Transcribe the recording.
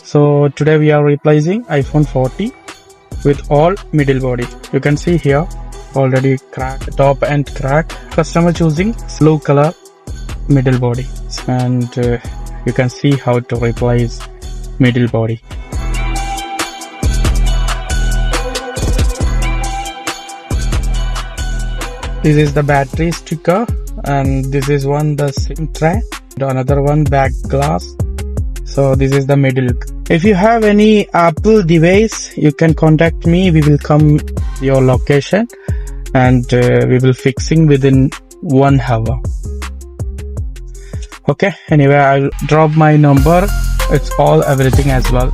So today we are replacing iPhone 40 with all middle body. You can see here already cracked top and crack. Customer choosing blue color middle body, and you can see how to replace middle body. This is the battery sticker, and this is the SIM tray, another one back glass. So this is the middle. If you have any Apple device, you can contact me. We will come your location and we will fixing within 1 hour. Okay, anyway, I'll drop my number. It's all everything as well.